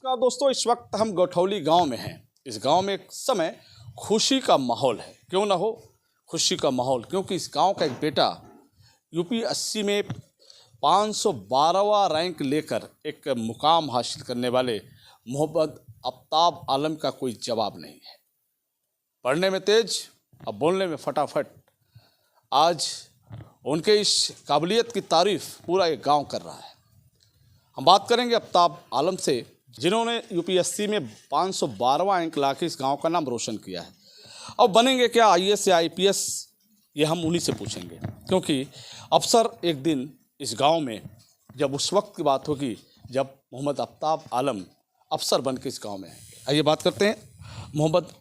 का दोस्तों, इस वक्त हम गौठौली गांव में हैं। इस गांव में एक समय खुशी का माहौल है। क्यों ना हो खुशी का माहौल, क्योंकि इस गांव का एक बेटा यूपी 80 में 512वां रैंक लेकर एक मुकाम हासिल करने वाले मोहम्मद आफ्ताब आलम का कोई जवाब नहीं है। पढ़ने में तेज और बोलने में फटाफट। आज उनके इस काबिलियत की तारीफ पूरा एक गांव कर रहा है। हम बात करेंगे आफ्ताब आलम से, जिन्होंने यूपी 80 में 512वां अंक लाके इस गांव का नाम रोशन किया है। अब बनेंगे क्या आईएएस या आईपीएस, ये हम उन्हीं से पूछेंगे, क्योंकि अफसर एक दिन इस गांव में, जब उस वक्त की बात होगी जब मोहम्मद आफ्ताब आलम अफसर बन के इस गाँव में आएंगे। आइए बात करते हैं मोहम्मद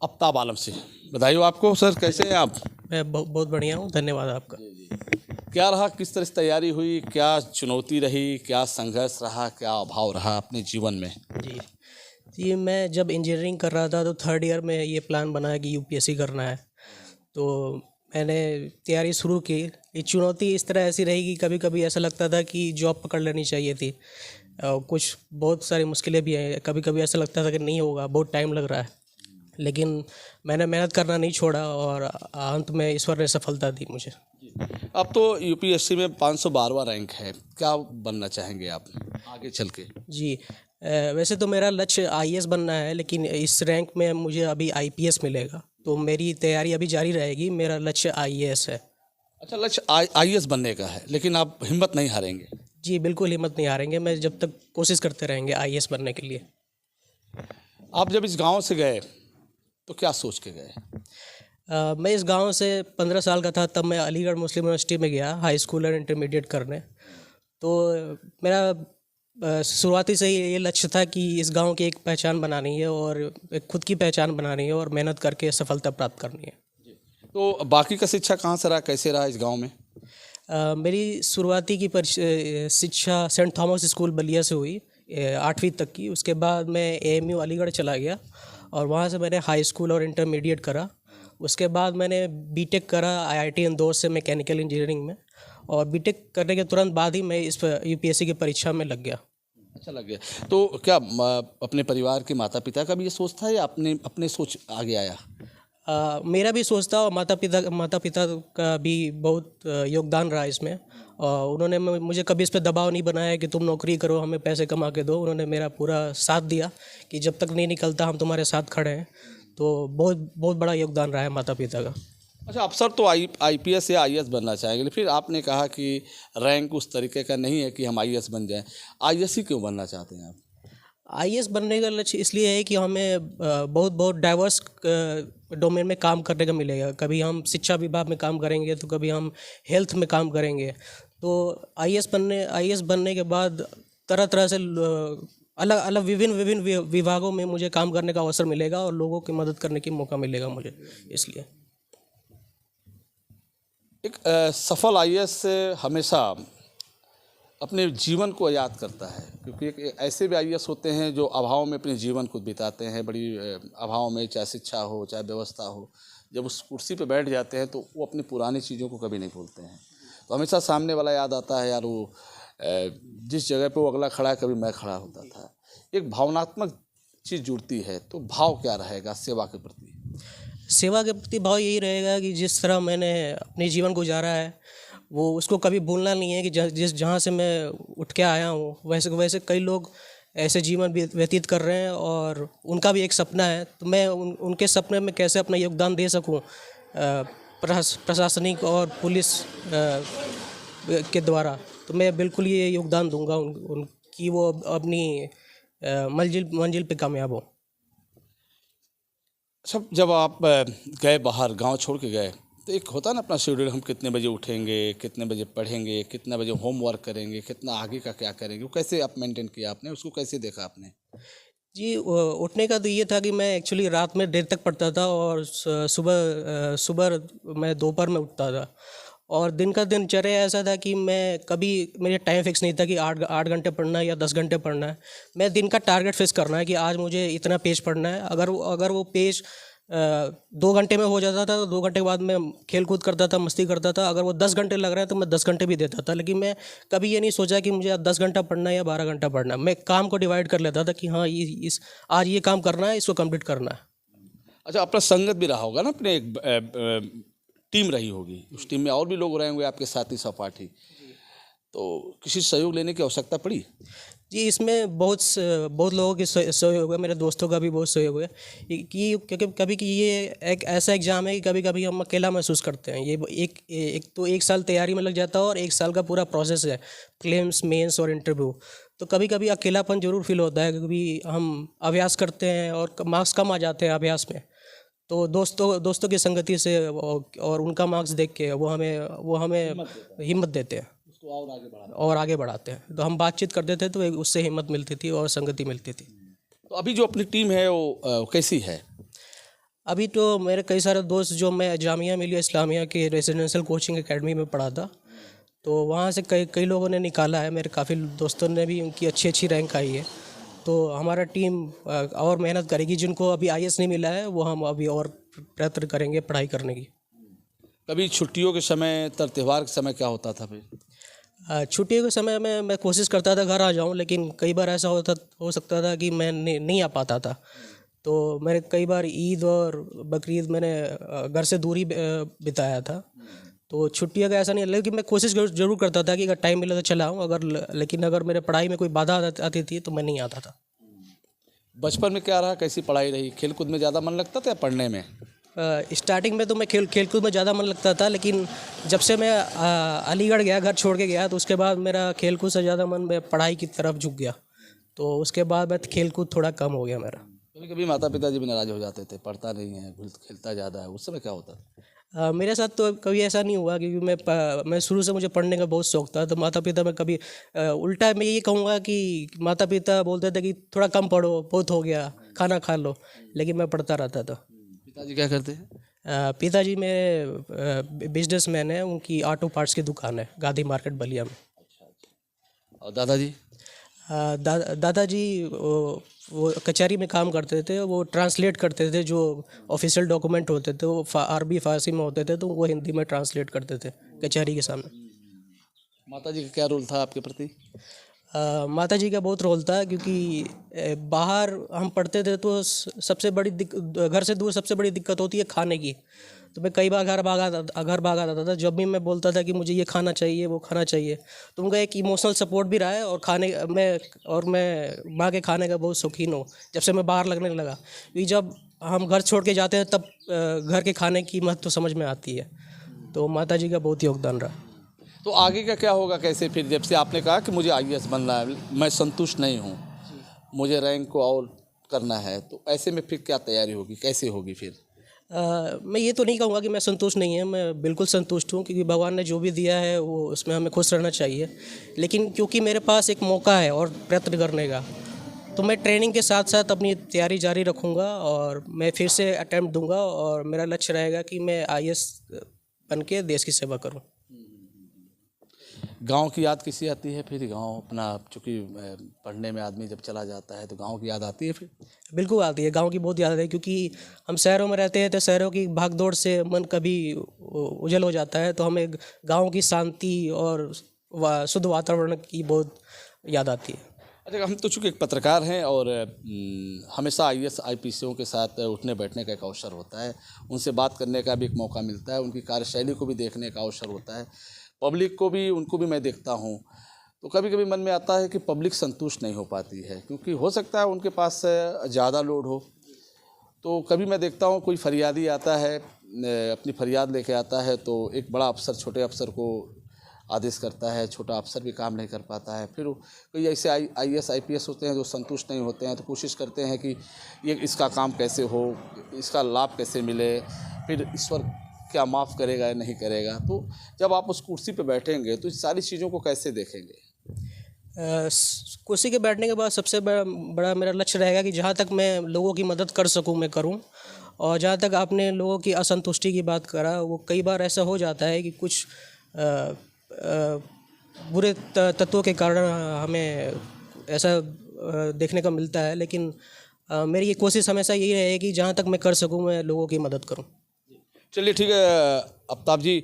आफ्ताब आलम से। बधाई हो आपको सर, कैसे हैं आप? मैं बहुत बढ़िया हूँ, धन्यवाद आपका। क्या रहा, किस तरह से तैयारी हुई, क्या चुनौती रही, क्या संघर्ष रहा, क्या अभाव रहा अपने जीवन में? जी, मैं जब इंजीनियरिंग कर रहा था तो थर्ड ईयर में ये प्लान बनाया कि यूपीएससी करना है, तो मैंने तैयारी शुरू की। ये चुनौती इस तरह ऐसी रही कि कभी कभी ऐसा लगता था कि जॉब पकड़ लेनी चाहिए थी। कुछ बहुत सारी मुश्किलें भी हैं। कभी कभी ऐसा लगता था कि नहीं होगा, बहुत टाइम लग रहा है, लेकिन मैंने मेहनत करना नहीं छोड़ा और अंत में ईश्वर ने सफलता दी मुझे। अब तो यूपी 80 में 512वां रैंक है, क्या बनना चाहेंगे आप आगे चल के? जी, वैसे तो मेरा लक्ष्य आईएएस बनना है, लेकिन इस रैंक में मुझे अभी आईपीएस मिलेगा, तो मेरी तैयारी अभी जारी रहेगी। मेरा लक्ष्य आईएएस है। अच्छा, लक्ष्य आईएएस बनने का है, लेकिन आप हिम्मत नहीं हारेंगे? जी बिल्कुल, हिम्मत नहीं हारेंगे। मैं जब तक कोशिश करते रहेंगे आईएएस बनने के लिए। आप जब इस गांव से गए तो क्या सोच के गए? मैं इस गांव से 15 साल का था तब मैं अलीगढ़ मुस्लिम यूनिवर्सिटी में गया हाई स्कूल और इंटरमीडिएट करने। तो मेरा शुरुआती से ही ये लक्ष्य था कि इस गांव की एक पहचान बनानी है और एक खुद की पहचान बनानी है और मेहनत करके सफलता प्राप्त करनी है। तो बाकी का शिक्षा कहाँ से रहा, कैसे रहा इस गांव में? मेरी शुरुआती की शिक्षा सेंट थॉमस स्कूल बलिया से हुई 8वीं तक की। उसके बाद मैं एएमयू अलीगढ़ चला गया और वहाँ से मैंने हाई स्कूल और इंटरमीडिएट करा। उसके बाद मैंने बीटेक करा आईआईटी इंदौर से मैकेनिकल इंजीनियरिंग में, और बीटेक करने के तुरंत बाद ही मैं इस यूपीएससी की परीक्षा में लग गया। अच्छा लग गया। तो क्या अपने परिवार के माता पिता का भी ये सोच था या अपने सोच आगे आया? मेरा भी सोच था और माता पिता का भी बहुत योगदान रहा इसमें। उन्होंने मुझे कभी इस पर दबाव नहीं बनाया कि तुम नौकरी करो, हमें पैसे कमा के दो। उन्होंने मेरा पूरा साथ दिया कि जब तक नहीं निकलता हम तुम्हारे साथ खड़े हैं। तो बहुत बहुत बड़ा योगदान रहा है माता पिता का। अच्छा, अफसर तो आईपीएस या आईएएस बनना चाहेंगे, फिर आपने कहा कि रैंक उस तरीके का नहीं है कि हम आईएएस बन जाएं। आईएएस ही क्यों बनना चाहते हैं आप? आईएएस बनने का लक्ष्य इसलिए है कि हमें बहुत बहुत डाइवर्स डोमेन में काम करने का मिलेगा। कभी हम शिक्षा विभाग में काम करेंगे, तो कभी हम हेल्थ में काम करेंगे। तो आईएएस बनने के बाद तरह तरह से अलग अलग विभिन्न विभागों में मुझे काम करने का अवसर मिलेगा और लोगों की मदद करने की मौका मिलेगा मुझे। इसलिए एक सफल आईएएस हमेशा अपने जीवन को याद करता है, क्योंकि एक ऐसे भी आईएएस होते हैं जो अभाव में अपने जीवन को बिताते हैं, बड़ी अभाव में, चाहे शिक्षा हो चाहे व्यवस्था हो। जब उस कुर्सी पर बैठ जाते हैं तो वो अपनी पुरानी चीज़ों को कभी नहीं भूलते हैं। तो हमेशा सामने वाला याद आता है, यार वो जिस जगह पे वो अगला खड़ा है कभी मैं खड़ा होता था। एक भावनात्मक चीज़ जुड़ती है, तो भाव क्या रहेगा सेवा के प्रति? सेवा के प्रति भाव यही रहेगा कि जिस तरह मैंने अपने जीवन गुजारा है वो उसको कभी भूलना नहीं है कि जहाँ से मैं उठ के आया हूँ वैसे कई लोग ऐसे जीवन व्यतीत कर रहे हैं और उनका भी एक सपना है। तो मैं उनके सपने में कैसे अपना योगदान दे सकूँ प्रशासनिक और पुलिस के द्वारा, तो मैं बिल्कुल ये योगदान दूंगा उनकी वो अपनी मंजिल पे कामयाब हो। अच्छा, जब आप गए बाहर, गांव छोड़ के गए, तो एक होता है ना अपना शेड्यूल, हम कितने बजे उठेंगे, कितने बजे पढ़ेंगे, कितने बजे होमवर्क करेंगे, कितना आगे का क्या करेंगे, वो कैसे आप मेंटेन किया आपने, उसको कैसे देखा आपने? जी, उठने का तो ये था कि मैं एक्चुअली रात में देर तक पढ़ता था और सुबह मैं दोपहर में उठता था। और दिन का दिनचर्या ऐसा था कि मैं कभी, मेरे टाइम फिक्स नहीं था कि 8 घंटे पढ़ना है या 10 घंटे पढ़ना है। मैं दिन का टारगेट फिक्स करना है कि आज मुझे इतना पेज पढ़ना है। अगर वो पेज 2 घंटे में हो जाता था, तो 2 घंटे के बाद मैं खेल कूद करता था, मस्ती करता था। अगर वो 10 घंटे लग रहे हैं तो मैं 10 घंटे भी देता था, लेकिन मैं कभी ये नहीं सोचा कि मुझे अब 10 घंटा पढ़ना है या 12 घंटा पढ़ना है। मैं काम को डिवाइड कर लेता था कि हाँ, आज ये काम करना है, इसको कंप्लीट करना है। अच्छा, अपना संगत भी रहा होगा ना, अपने एक टीम रही होगी, उस टीम में और भी लोग रहे होंगे आपके साथी सहपाठी, तो किसी से सहयोग लेने की आवश्यकता पड़ी? जी, इसमें बहुत लोगों की सहयोग है, मेरे दोस्तों का भी बहुत सहयोग है। कि क्योंकि कभी कि ये एक ऐसा एग्ज़ाम है कि कभी-कभी हम अकेला महसूस करते हैं। ये एक साल तैयारी में लग जाता है और 1 साल का पूरा प्रोसेस है, प्रीलिम्स, मेंस और इंटरव्यू। तो कभी-कभी अकेलापन ज़रूर फ़ील होता है, क्योंकि हम अभ्यास करते हैं और मार्क्स कम आ जाते हैं अभ्यास में। तो दोस्तों की संगति से और उनका मार्क्स देख के वो हमें हिम्मत देते हैं और आगे बढ़ाते हैं। तो हम बातचीत करते थे तो उससे हिम्मत मिलती थी और संगति मिलती थी। तो अभी जो अपनी टीम है वो कैसी है? अभी तो मेरे कई सारे दोस्त, जो मैं जामिया मिलिया इस्लामिया के रेजिडेंशियल कोचिंग एकेडमी में पढ़ा था, तो वहाँ से कई लोगों ने निकाला है। मेरे काफ़ी दोस्तों ने भी, उनकी अच्छी रैंक आई है। तो हमारा टीम और मेहनत करेगी। जिनको अभी आईएएस नहीं मिला है, वो हम अभी और प्रयत्न करेंगे पढ़ाई करने की। कभी छुट्टियों के समय, त्योहार के समय क्या होता था फिर? छुट्टियों के समय में मैं कोशिश करता था घर आ जाऊं, लेकिन कई बार ऐसा हो सकता था कि मैं नहीं आ पाता था। तो मैंने कई बार ईद और बकरीद मैंने घर से दूरी बिताया था। तो छुट्टियों का ऐसा नहीं, लेकिन मैं कोशिश ज़रूर करता था कि अगर टाइम मिले तो चला आऊँ, लेकिन अगर मेरे पढ़ाई में कोई बाधा आती थी तो मैं नहीं आता था। बचपन में क्या रहा, कैसी पढ़ाई रही? खेल कूद में ज़्यादा मन लगता था या पढ़ने में? स्टार्टिंग में तो मैं खेल कूद में ज़्यादा मन लगता था, लेकिन जब से मैं अलीगढ़ गया, घर छोड़ के गया, तो उसके बाद मेरा खेल कूद से ज़्यादा मन मैं पढ़ाई की तरफ झुक गया। तो उसके बाद मैं खेल कूद थोड़ा कम हो गया मेरा। कभी कभी माता पिताजी भी नाराज़ हो जाते थे, पढ़ता नहीं है, खेलता ज़्यादा है, उस समय क्या होता था? मेरे साथ तो कभी ऐसा नहीं हुआ, क्योंकि मैं शुरू से, मुझे पढ़ने का बहुत शौक था। तो माता पिता में कभी उल्टा मैं ये कहूँगा कि माता पिता बोलते थे कि थोड़ा कम पढ़ो, बहुत हो गया, खाना खा लो, लेकिन मैं पढ़ता रहता था। पिताजी क्या करते हैं? पिताजी मेरे बिजनेसमैन हैं, उनकी ऑटो पार्ट्स की दुकान है गांधी मार्केट बलिया में। और दादाजी? दादाजी वो कचहरी में काम करते थे। वो ट्रांसलेट करते थे, जो ऑफिशियल डॉक्यूमेंट होते थे वो अरबी फारसी में होते थे, तो वो हिंदी में ट्रांसलेट करते थे कचहरी के सामने। माताजी का क्या रोल था आपके प्रति? माताजी का बहुत रोल था, क्योंकि बाहर हम पढ़ते थे तो सबसे बड़ी घर से दूर सबसे बड़ी दिक्कत होती है खाने की। तो मैं कई बार घर भागा आता था। जब भी मैं बोलता था कि मुझे ये खाना चाहिए, वो खाना चाहिए, तो उनका एक इमोशनल सपोर्ट भी रहा है। और मैं माँ के खाने का बहुत शौकीन हूँ, जब से मैं बाहर लगने लगा। क्योंकि जब हम घर छोड़ के जाते हैं तब घर के खाने की महत्व तो समझ में आती है। तो माताजी का बहुत योगदान रहा। तो आगे का क्या होगा, कैसे फिर? जब से आपने कहा कि मुझे आईएएस बनना है, मैं संतुष्ट नहीं हूँ, मुझे रैंक को और करना है, तो ऐसे में फिर क्या तैयारी होगी, कैसे होगी फिर? मैं ये तो नहीं कहूँगा कि मैं संतुष्ट नहीं है, मैं बिल्कुल संतुष्ट हूँ, क्योंकि भगवान ने जो भी दिया है वो उसमें हमें खुश रहना चाहिए। लेकिन क्योंकि मेरे पास एक मौका है और प्रयत्न करने का, तो मैं ट्रेनिंग के साथ साथ अपनी तैयारी जारी रखूँगा और मैं फिर से अटैम्प्ट दूंगा। और मेरा लक्ष्य रहेगा कि मैं आईएएस बन के देश की सेवा करूँ। गांव की याद कैसी आती है फिर? गांव अपना, चूँकि पढ़ने में आदमी जब चला जाता है तो गांव की याद आती है फिर? बिल्कुल आती है, गांव की बहुत याद है, क्योंकि हम शहरों में रहते हैं तो शहरों की भागदौड़ से मन कभी उजल हो जाता है। तो हमें गांव की शांति और शुद्ध वातावरण की बहुत याद आती है। अच्छा, हम तो चूँकि एक पत्रकार हैं और हमेशा आईएएस आईपीएसों के साथ उठने बैठने का एक अवसर होता है, उनसे बात करने का भी एक मौका मिलता है, उनकी कार्यशैली को भी देखने का अवसर होता है, पब्लिक को भी, उनको भी मैं देखता हूँ। तो कभी कभी मन में आता है कि पब्लिक संतुष्ट नहीं हो पाती है, क्योंकि हो सकता है उनके पास ज़्यादा लोड हो। तो कभी मैं देखता हूँ कोई फरियादी आता है, अपनी फरियाद लेके आता है, तो एक बड़ा अफसर छोटे अफसर को आदेश करता है, छोटा अफसर भी काम नहीं कर पाता है। फिर कोई ऐसे आईएएस आईपीएस होते हैं जो संतुष्ट नहीं होते हैं, तो कोशिश करते हैं कि ये इसका काम कैसे हो, इसका लाभ कैसे मिले, फिर ईश्वर क्या माफ़ करेगा या नहीं करेगा। तो जब आप उस कुर्सी पे बैठेंगे तो इस सारी चीज़ों को कैसे देखेंगे? कुर्सी के बैठने के बाद सबसे बड़ा मेरा लक्ष्य रहेगा कि जहाँ तक मैं लोगों की मदद कर सकूँ मैं करूँ। और जहाँ तक आपने लोगों की असंतुष्टि की बात करा, वो कई बार ऐसा हो जाता है कि कुछ बुरे तत्वों के कारण हमें ऐसा देखने को मिलता है। लेकिन मेरी ये कोशिश हमेशा यही रहेगी कि जहाँ तक मैं कर सकूँ मैं लोगों की मदद करूँ। चलिए ठीक है आफ्ताब जी,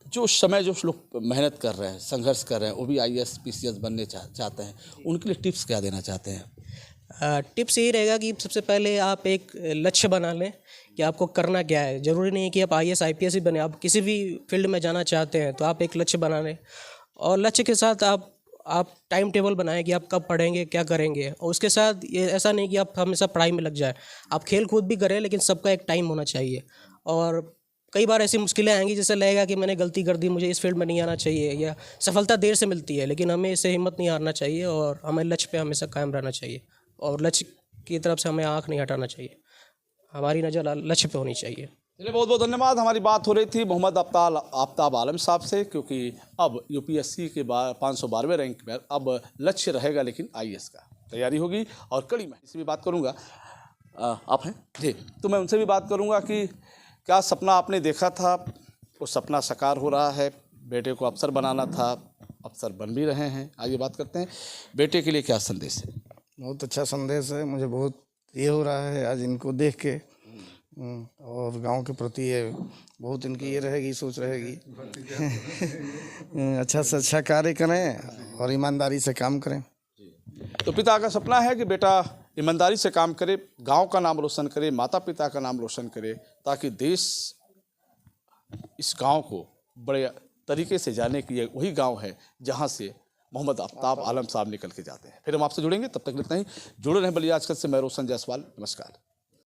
जो समय जो लोग मेहनत कर रहे हैं, संघर्ष कर रहे हैं, वो भी IAS PCS बनने चाहते हैं, उनके लिए टिप्स क्या देना चाहते हैं? टिप्स यही रहेगा कि सबसे पहले आप एक लक्ष्य बना लें कि आपको करना क्या है। ज़रूरी नहीं है कि आप IAS IPS ही बने, आप किसी भी फील्ड में जाना चाहते हैं तो आप एक लक्ष्य बना लें, और लक्ष्य के साथ आप टाइम टेबल बनाएं कि आप कब पढ़ेंगे, क्या करेंगे। और उसके साथ ये ऐसा नहीं कि आप हमेशा पढ़ाई में लग जाए, आप खेल कूद भी करें, लेकिन सबका एक टाइम होना चाहिए। और कई बार ऐसी मुश्किलें आएंगी जैसे लगेगा कि मैंने गलती कर दी, मुझे इस फील्ड में नहीं आना चाहिए, या सफलता देर से मिलती है, लेकिन हमें इससे हिम्मत नहीं हारना चाहिए और हमें लक्ष्य पे हमेशा कायम रहना चाहिए, और लक्ष्य की तरफ से हमें आँख नहीं हटाना चाहिए, हमारी नज़र लक्ष्य पे होनी चाहिए। चलिए बहुत बहुत धन्यवाद। हमारी बात हो रही थी मोहम्मद आफ्ताब आलम साहब से, क्योंकि अब UPSC के 512वें रैंक में अब लक्ष्य रहेगा, लेकिन IAS का तैयारी होगी और कड़ी मेहनत से भी बात करूंगा। आप हैं जी, तो मैं उनसे भी बात करूंगा कि क्या सपना आपने देखा था, वो सपना साकार हो रहा है। बेटे को अफसर बनाना था, अफसर बन भी रहे हैं। आइए बात करते हैं, बेटे के लिए क्या संदेश है? बहुत अच्छा संदेश है, मुझे बहुत ये हो रहा है आज इनको देख के, और गांव के प्रति ये बहुत इनकी ये रहेगी, सोच रहेगी। अच्छा से अच्छा कार्य करें और ईमानदारी से काम करें। तो पिता का सपना है कि बेटा ईमानदारी से काम करे, गांव का नाम रोशन करे, माता पिता का नाम रोशन करे, ताकि देश इस गांव को बड़े तरीके से जाने की ये वही गांव है जहां से मोहम्मद आफ्ताब आलम साहब निकल के जाते हैं। फिर हम आपसे जुड़ेंगे, तब तक इतना ही। जुड़े रहें बलिया आजकल से। मैं रोशन जायसवाल, नमस्कार।